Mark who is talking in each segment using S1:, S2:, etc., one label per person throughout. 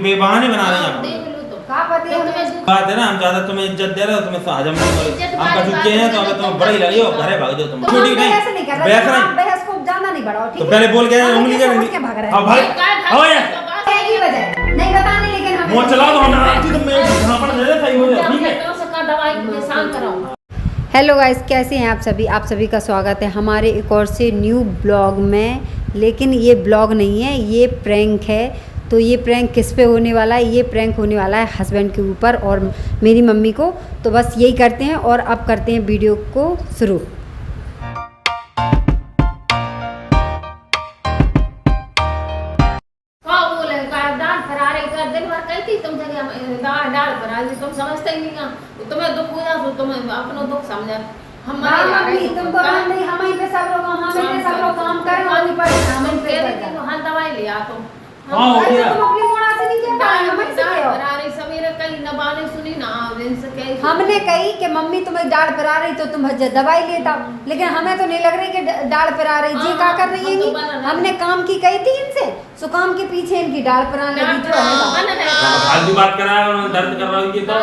S1: बेबहाने बना रहे हैं आप। बात है ना, हम ज्यादा तुम्हें इज्जत दे रहे हो, तुम्हें हजम नहीं हो रही। हम कचुके हैं तो हमें तुम्हें बड़ी लगी हो, घरे भाग जाओ तुम। छोटी नहीं बहस रहे,
S2: बहस को ज्यादा नहीं बढ़ाओ, ठीक
S1: तो
S2: है?
S1: पहले बोल के उंगली कर हां भाई आओ यार
S2: की वजह नहीं बताने, लेकिन हमें
S1: मोह चला दो हम आती तो मैं यहां पर दे दे, सही हो जाए, ठीक है?
S3: तो उसका दवाई के शांत कराओ।
S2: हेलो गाइस, कैसे हैं आप सभी का स्वागत है हमारे एक और से न्यू ब्लॉग में। लेकिन ये ब्लॉग नहीं है, ये प्रैंक है। तो ये प्रैंक किस पे होने वाला है? ये प्रैंक होने वाला है हस्बैंड के ऊपर और मेरी मम्मी को। तो बस यही करते हैं और अब करते हैं वीडियो को शुरू।
S3: तुम समझते ही नहीं, तुम्हें दुख हो जाए तुम्हें अपना दुख समझा। हम
S2: तुम तो नहीं, हम ही पे सब लोग काम कर रहे हैं, हम पे
S3: हाँ दवाई ले आ तुम।
S1: हां हो गया।
S2: तुम अपनी मोड़ा से नहीं कहता, हम से कहो।
S3: अरे सवेरे कहीं न बाने सुनी ना इनसे कही।
S2: हमने कही कि मम्मी तुम्हें डाल पर आ रही तो तुम दवाई लेता, लेकिन हमें तो नहीं लग रही कि डाल पर आ रही। जी क्या कर रही है? हमने काम की कही थी इनसे, सो काम के पीछे इनकी डाल पर आने लगी।
S1: फालतू बात कर रहा है और दर्द कर रहा है, ये तो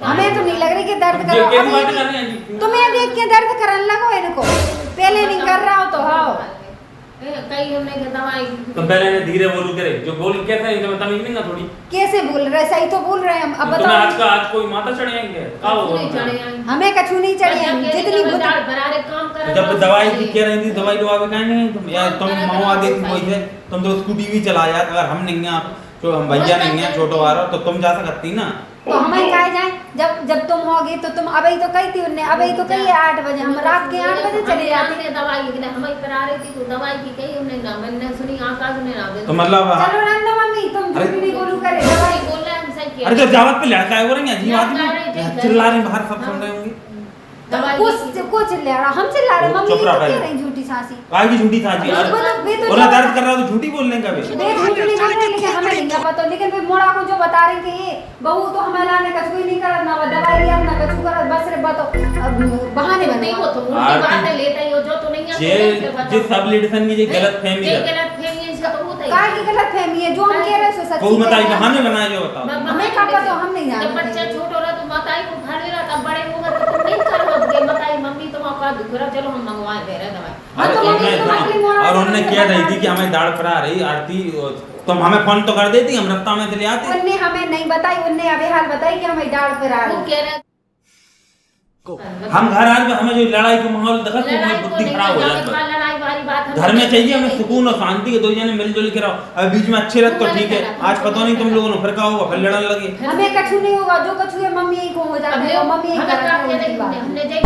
S2: हमें तो नहीं लग रही कि दर्द कर रहा है। तुम्हें देख के दर्द करने लगो इनको, पहले नहीं कर रहा हो तो हाँ
S3: कई हमने दवाई
S1: तो पहले ने धीरे बोलू करे, जो बोल कैसे है तो तमीज नहीं ना थोड़ी।
S2: कैसे बोल रहे? सही तो बोल रहे हैं हम। अब बताओ
S1: आज कोई माता चढ़े आएंगे का हो?
S2: हमें कछु नहीं चढ़े आएंगे, जितनी
S1: जब दवाई की कह रही थी दवाई दवा भी कहने नहीं तुम यार, तुम माओ आगे कोई थे, तुम तो स्कूटी भी चला जाते। अगर हम नहीं है, जो हम भैया नहीं है छोटो आ रहा तो तुम जा सकती ना।
S2: तो हमें कहा जाए जब तुम होगी तो तुम अभी तो कही थी उन्हें, अभी तो कही 8 बजे, हम रात के 8 बजे चले जाते।
S3: दवाई हमें करा रही थी तो दवाई की कही हमने ना, मैंने सुनी आकाश ने ना
S1: तो मतलब
S2: चलो नंदा मम्मी तुम झूठ नहीं बोलू करे, दवाई
S3: बोल रहे हैं सही।
S1: अरे जो जावत पे लड़का है वो रही अजीब आदमी चिल्ला रही बाहर, सब सुन रहे होंगे।
S2: कुछ चिल्ला रहा, हम चिल्ला रहे, मम्मी तो कह रही झूठी सासी।
S1: आगे झूठी सासी और दर्द कर रहा तो झूठी बोलने का भी
S2: मैं झूठी नहीं बोल रही, लेकिन हमें नहीं पता। लेकिन फिर मोड़ा को जो बता रही कि ये बहू तो हमें लाने कछु ही नहीं करत, ना दवाई लिया ना कछु करत, बस रे बताओ बहाने बने
S3: को तो उल्टी बात है लेता ही हो जो तो नहीं है।
S1: जे सब लेडीसन की जे गलतफहमी है,
S3: गलतफहमी से तो होता ही
S2: काय की गलतफहमी है? जो हम कह रहे सो सच्ची
S1: कोई बताई हमें बनाया जो बताओ।
S2: हमें क्या पता, हम नहीं जानते।
S3: जब बच्चा छोटा रहा तो माताई को घर ले रहा, तब बड़े होगा तो तुम नहीं करोगे बताई मम्मी तुम आपका दुख रहा, चलो हम मंगवाए दे रहे दवाई।
S1: और उन्होंने क्या रही थी कि हमें दाढ़ फरा रही आरती, तुम हमें फोन तो कर देती, हम रास्ता में चले आते।
S2: उन्हें हमें नहीं बताई, उन्हें अभी हाल बताई कि हमें डाल पर आ रही।
S3: कह रहे
S1: हम घर आए हमें जो लड़ाई का माहौल देखा तो हमें बुद्धि खराब हो जाती है।
S3: लड़ाई वाली बात
S1: घर में चाहिए हमें सुकून और शांति के, दो जने मिलजुल के रहो। अब बीच में अच्छे रहते तो ठीक है, आज पता नहीं तुम लोगों ने फिर क्या होगा, फिर लड़ने लगे।
S2: हमें कछु नहीं होगा, जो कछु है मम्मी ही को हो जाता है, मम्मी ही करती है।
S3: हमने जब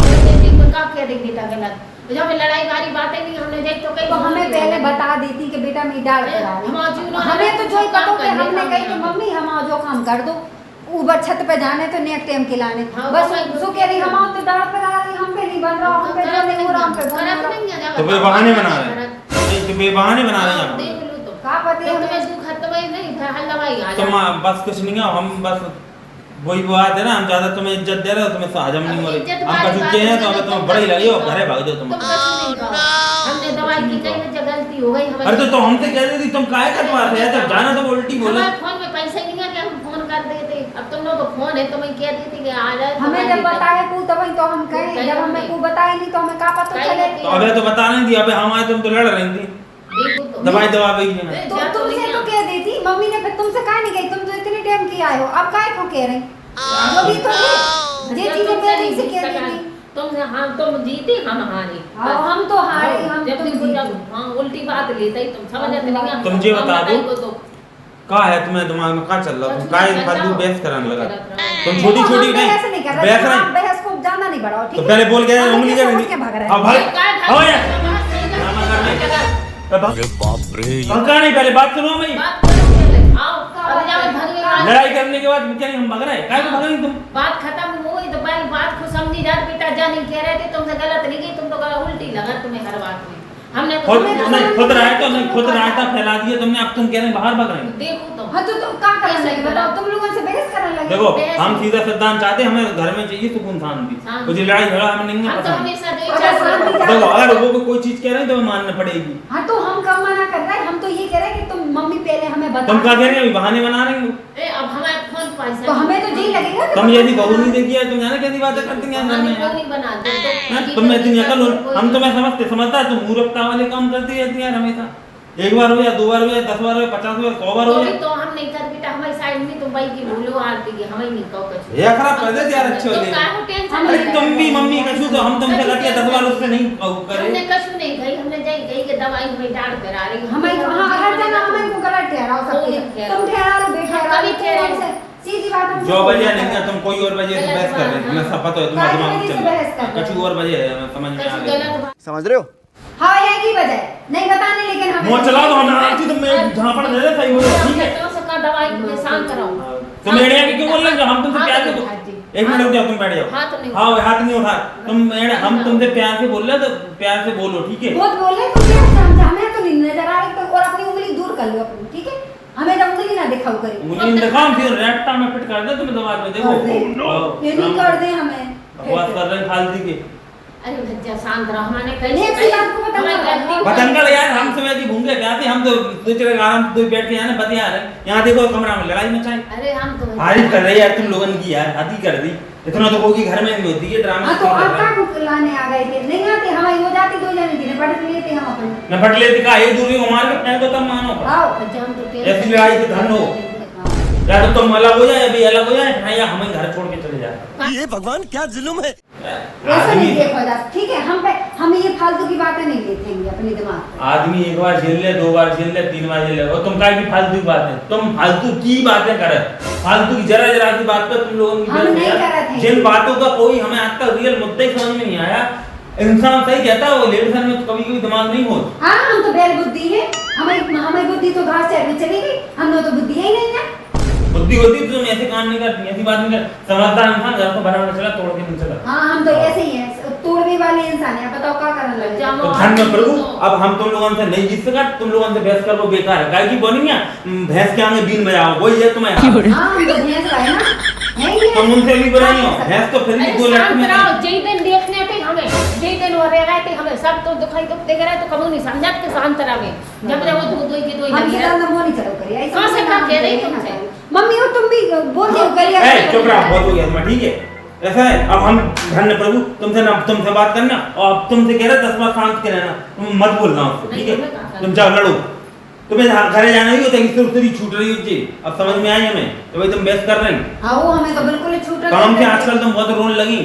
S3: का क्या देख देता गलत तो जब लड़ाई वाली बातें नहीं हमने देख तो कहीं
S2: तो हमें पहले बता देती कि बेटा मैं डाल कर आ रही। हमें तो जो ही पता कि हमने कही कि मम्मी हम जो काम कर दो ऊपर छत पे जाने तो नेक्स्ट टाइम खिलाने, बस सो कह रही हम तो डाल पर आ रही, हम पे नहीं बन रहा, हम पे जो नहीं हो रहा, हम पे बन रहा।
S1: तो बेबहाने बना रहे हैं, तो बेबहाने बना रहे हैं आप।
S3: देख लो तो
S2: का पता है
S3: तुम्हें दुख खत्म ही नहीं हल दवाई आ
S1: तुम बस कुछ नहीं है, हम बस वही बात है ना, हम ज्यादा तुम्हें इज्जत दे रहे हो, तुम्हें हजम नहीं हो रही। हम कचुके हैं तो हमें तुम्हें बड़ी लगी हो, घरे भाग जाओ तुम।
S3: हमने दवाई की कहीं गलती हो गई हमें।
S1: अरे तो हमसे कह रही थी तुम काहे कटवा रहे थे, जब जाना तो उल्टी बोले।
S3: हमारे फोन में पैसे नहीं है कि हम फोन कर देते, अब तुम लोग को फोन है तो मैं कह देती कि आ जाए।
S2: हमें जब बताए को तब तो हम कहे, जब हमें को बताए नहीं तो हमें का पता चले।
S1: तो अबे तो बता नहीं दिया, अबे हम आए तुम तो लड़ रही थी दवाई दवा भी
S2: तो तुमसे तो कह देती मम्मी ने, फिर तुमसे काहे नहीं गई? तुम तो इतने टाइम की आए हो, अब काहे को कह रही? जो भी तो है ये चीजें पहले से कह देती।
S3: तुम जीती हम हारे।
S2: हम तो हारे, हम
S3: जब हाँ उल्टी बात लेते ही तुम समझ आते नहीं।
S1: तुम ये बता दो का है तुम्हें दिमाग में का चल रहा, तुम काहे फालतू बहस करने लगा? तुम छोटी छोटी नहीं बहस रही,
S2: बहस को ज्यादा नहीं बढ़ाओ, ठीक है?
S1: तो पहले बोल के उंगली कर हां भाई आओ यार
S4: अरे बाप रे,
S1: पंखा नहीं, पहले बात सुनो भाई। लड़ाई करने के बाद क्या नहीं हम भाग रहे हैं? काहे को भाग रही तुम?
S3: बात खत्म हुई तो पहले बात को समझी जात बेटा जानी कह रहे थे तुमसे गलत नहीं गई, तुम तो गलत उल्टी लगा तुम्हें हर बात में। हमने तो
S1: खुद रायता फैला दिया तुमने, अब तुम कह रहे बाहर भाग रहे हैं।
S3: देखो तो
S2: हां तो का करने लगे बताओ? तुम लोगों से बहस करने लगे।
S1: देखो हम सीधा सिद्धांत चाहते, हमें घर में चाहिए सुकून शांति, कुछ लड़ाई झगड़ा हमें नहीं है पसंद। देखो अगर वो कोई चीज कह रहे हैं तो मानना पड़ेगी।
S2: हां तो हम कब मना कर रहे हैं? हम तो ये कह रहे हैं कि तुम मम्मी मम्मी पहले हमें बता।
S1: तुम क्या कह रहे हो, बहाने बना रही हो?
S3: ए अब हमारे फोन पैसा
S2: तो हमें तो जी लगेगा कि
S1: तुम यदि बहू नहीं देखी है, तुम जाने कैसी बातें करती हैं घर में यार?
S3: नहीं बना दे तो
S1: तुम इतनी अकल हो, हम तुम्हें समझता है, तुम मूर्खता वाले काम करती रहती है यार हमेशा। एक बार हो या, 2 बार हो या, 10 बार हो या, 50 हो या, 100 बार हो या।
S3: तो हम नहीं कर बेटा, हमारी साइड में तुम भाई की भूलो आरती की हमें नहीं कहो कुछ
S1: ये खराब कर देते यार अच्छे वाले।
S3: तो काहे टेंशन
S1: अरे तुम भी मम्मी कछु तो हम तुमसे लगे 10 बार उससे नहीं करे।
S3: हमने कछु नहीं गई, हमने गई के दवाई हमें डांट करा रही
S2: हमें हां हर जगह हमें को गलत ठहराओ सकते। तुम ठहरा लो बेठहरा लो, ठहरा सीधी बात है।
S1: जो वजह नहीं है, तुम कोई और वजह से बहस कर रहे हो, हमें सब पता है, तुम्हारा दिमाग में चल रहा है कछु और वजह है, हमें समझ में आ गया।
S4: समझ रहे हो?
S2: हाँ यही की वजह नहीं बताने, लेकिन हमें
S1: मोह चला तो हम आती तो मैं जहां पर दे दे सही हो जाए, ठीक है।
S3: तो उसका दवाई में शांत कराओ।
S1: तुम एड़िया के क्यों बोल रहे हो? हम तुमसे प्यार से, एक मिनट रुक जाओ, तुम बैठ जाओ। हाँ हाथ नहीं उठा, तुम हम तुमसे प्यार से बोल रहे हो तो प्यार से बोलो, ठीक है।
S2: बहुत बोल रहे तो क्या समझा, हमें तो नहीं नजर आ रही, तो और अपनी उंगली दूर कर लो अपनी, ठीक है। हमें तो उंगली ना दिखाओ करी,
S1: उंगली दिखाओ फिर रेक्टा में फिट कर दे तुम दिमाग में, देखो
S2: ये नहीं कर दे हमें
S1: बकवास कर रहे हैं फालतू के।
S3: अरे भज्जा शांत रहो, हमने
S2: एक सी बात को बता
S1: बतंगड़ यार, हम समय की भूंगे क्या थे, हम तो दूसरे आराम से बैठ के यहाँ बतिया रहे, यहाँ देखो कमरा में लड़ाई मचाई।
S3: अरे हम तो
S1: हारी कर रही यार तुम लोगन की यार, हद ही कर दी। इतना तो कोई घर में नहीं होती है ड्रामा।
S2: हां तो आप का लाने आ गए थे, नहीं आते हमारी हो जाती, 2 जने थी पढ़ लेते हम अपने
S1: न फट लेते का एक दूसरे को मार के फेंक दो तब मानो।
S2: आओ
S3: भज्जा हम तो
S1: ऐसी लड़ाई तो धन हो, या तो तुम अलग हो जाए या भी अलग हो जाए, या हमें घर छोड़ के चले जाए।
S4: ये भगवान क्या जुल्म है।
S2: ऐसा नहीं देखो जा, ठीक है। हम ये फालतू की बातें नहीं लेते अपने दिमाग में।
S1: आदमी एक बार झेल ले, 2 बार झेल ले, 3 बार झेल ले, और तुम काय की फालतू की बातें, तुम फालतू की बातें करे, फालतू की जरा की बात पर तुम लोगों की
S2: हम नहीं कर रहे थे।
S1: जिन बातों का कोई हमें आज तक रियल मुद्दा ही समझ में नहीं आया। इंसान सही कहता है, वो लेडीज में तो कभी दिमाग नहीं होता।
S2: हाँ हम तो बैल बुद्धि है, हमें बुद्धि तो घास चढ़ चली गई, हम तो बुद्धि ही नहीं है।
S1: बुद्धि होती तो तुम ऐसे काम नहीं करती, ऐसी बात नहीं कर। समझदार इंसान घर को बनाना चला, तोड़ के नहीं चला।
S2: हाँ हम तो ऐसे ही हैं, तोड़ने वाले इंसान है। बताओ क्या करना लगे।
S1: तो धन में प्रभु, अब हम तुम लोगों से नहीं जीत सका, तुम लोगों से बहस कर वो बेकार है। गाय की बोली है, भैंस के आगे बीन बजाओ, वही है तुम्हें।
S2: हाँ हम तो भैंस का है ना,
S1: तुम उनसे भी बुरा नहीं हो, भैंस तो फिर भी 2 लाख में।
S3: जय दिन देखने थे हमें, जय दिन हो रहे थे हमें, सब तो दुखाई दुख देख रहे तो कभी नहीं समझत के शांत रहे। जब वो दो की दो
S2: हम ज्यादा वो नहीं चलो करिए ऐसा।
S3: कहां से कह रही तुमसे
S2: मम्मी और तुम भी बोल दो करिए।
S1: ए चुप रहो, बहुत हो गया तुम्हारा, ठीक है। ऐसा है, अब हम धन्य प्रभु तुमसे बात करना, और अब तुमसे कह रहे 10 बार शांत के रहना, तुम मत बोलना उसको, ठीक है। तुम जाओ लड़ो, तुम्हें घर जाना ही होता है, सिर्फ तेरी छूट रही होती। अब समझ में आई हमें, तो भाई तुम बहस कर रही।
S2: हाँ वो हमें तो बिल्कुल छूट रहा
S1: काम से आजकल तुम बहुत रोने लगी।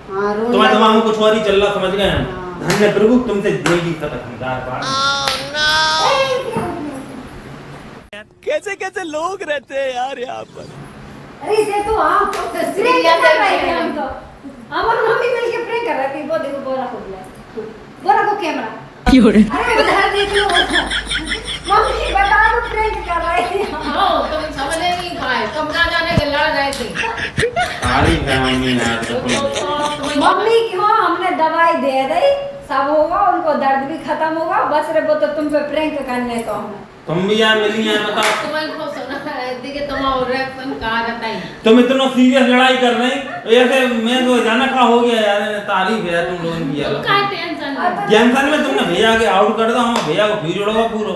S2: हाँ रोने
S1: तुम्हारे दिमाग में कुछ और ही चल रहा, समझ गए हम। धन्य प्रभु तुमसे नहीं जीत सकता।
S4: कैसे कैसे लोग रहते हैं यार यहाँ पर।
S2: अरे ये तो आप प्रैंक कर रहे थे, हम तो हम और मम्मी मिलके प्रैंक कर रहे थे। वो देखो बोरा खोल लिया, बोरा को कैमरा क्यों रे? अरे उधर देख लो, मम्मी बता दो प्रैंक कर रहे थे।
S3: हो तुम समझ नहीं पाए, कब ना जाने के लड़ रहे थे।
S1: सारी फैमिली यार,
S2: मम्मी क्यों, हमने दवाई दे दी, सब होगा, उनको दर्द भी खत्म होगा, बस रे वो तो तुम पे प्रैंक करने तो हमें।
S1: तुम भी यार मिली यार, बताओ
S3: तुम्हारी को सुना है, देखिए तुम्हारा रिएक्शन कहा जाता है।
S1: तुम इतना सीरियस लड़ाई कर रहे हैं, ऐसे मैं तो जाना का हो गया यार। तारीफ है तुम लोगों की यार।
S3: क्या टेंशन है?
S1: टेंशन में तुमने भैया के आउट कर दो, हम भैया को फिर जोड़ोगा पूरा।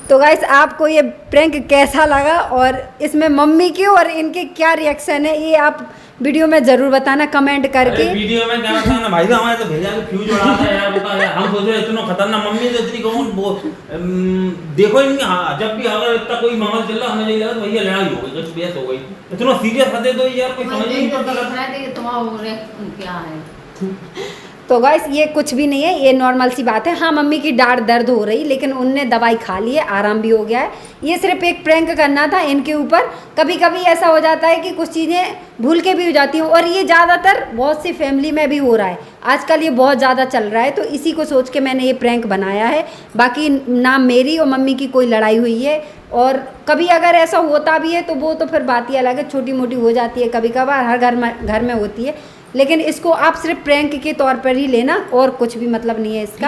S2: तो गाइस आपको ये प्रैंक कैसा लगा और इसमें मम्मी की और इनके क्या रिएक्शन है, ये आप वीडियो में जरूर बताना कमेंट करके।
S1: वीडियो में क्या बताना भाई साहब, हमारे तो भैया के फ्यूज उड़ाता है यार, बता यार। हम सोच रहे इतना खतरनाक, मम्मी तो इतनी कौन वो देखो इनकी। हाँ जब भी अगर इतना कोई माहौल चल रहा, हमें यही लगा भैया लड़ाई हो गई, कुछ बहस हो गई, इतना सीरियस हदे तो यार कोई समझ नहीं पड़ता।
S3: तुम्हारा रिएक्शन क्या है?
S2: तो गाइस ये कुछ भी नहीं है, ये नॉर्मल सी बात है। हाँ मम्मी की डांट दर्द हो रही, लेकिन उनने दवाई खा ली है, आराम भी हो गया है। ये सिर्फ एक प्रैंक करना था इनके ऊपर। कभी कभी ऐसा हो जाता है कि कुछ चीज़ें भूल के भी हो जाती हैं, और ये ज़्यादातर बहुत सी फैमिली में भी हो रहा है आजकल, ये बहुत ज़्यादा चल रहा है। तो इसी को सोच के मैंने ये प्रैंक बनाया है। बाकी ना मेरी और मम्मी की कोई लड़ाई हुई है, और कभी अगर ऐसा होता भी है तो वो तो फिर बात ही अलग है, छोटी मोटी हो जाती है कभी कभार, हर घर में होती है। लेकिन इसको आप सिर्फ प्रैंक के तौर पर ही लेना, और कुछ भी मतलब नहीं है इसका।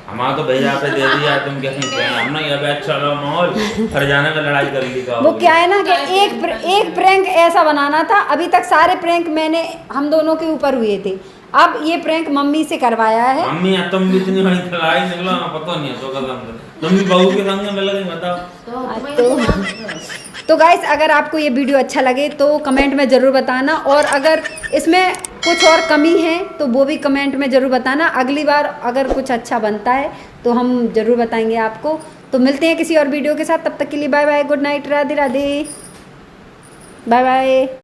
S1: हमारा तो भैया पे दे दिया, तुम कैसे हमने ये बैठ चलो माहौल हर जाने का लड़ाई कर ली का।
S2: वो क्या है ना कि एक प्रैंक ऐसा बनाना था। अभी तक सारे प्रैंक मैंने हम दोनों के ऊपर हुए थे, अब ये प्रैंक मम्मी से करवाया है।
S1: मम्मी तुम भी इतनी बड़ी लड़ाई निकला, पता नहीं है तो कदम तुम भी बहू के संग में मिल गई, बताओ।
S2: तो गाइस अगर आपको ये वीडियो अच्छा लगे तो कमेंट में ज़रूर बताना, और अगर इसमें कुछ और कमी है तो वो भी कमेंट में ज़रूर बताना। अगली बार अगर कुछ अच्छा बनता है तो हम ज़रूर बताएंगे आपको। तो मिलते हैं किसी और वीडियो के साथ, तब तक के लिए bye bye, good night, Radhe Radhe, bye bye.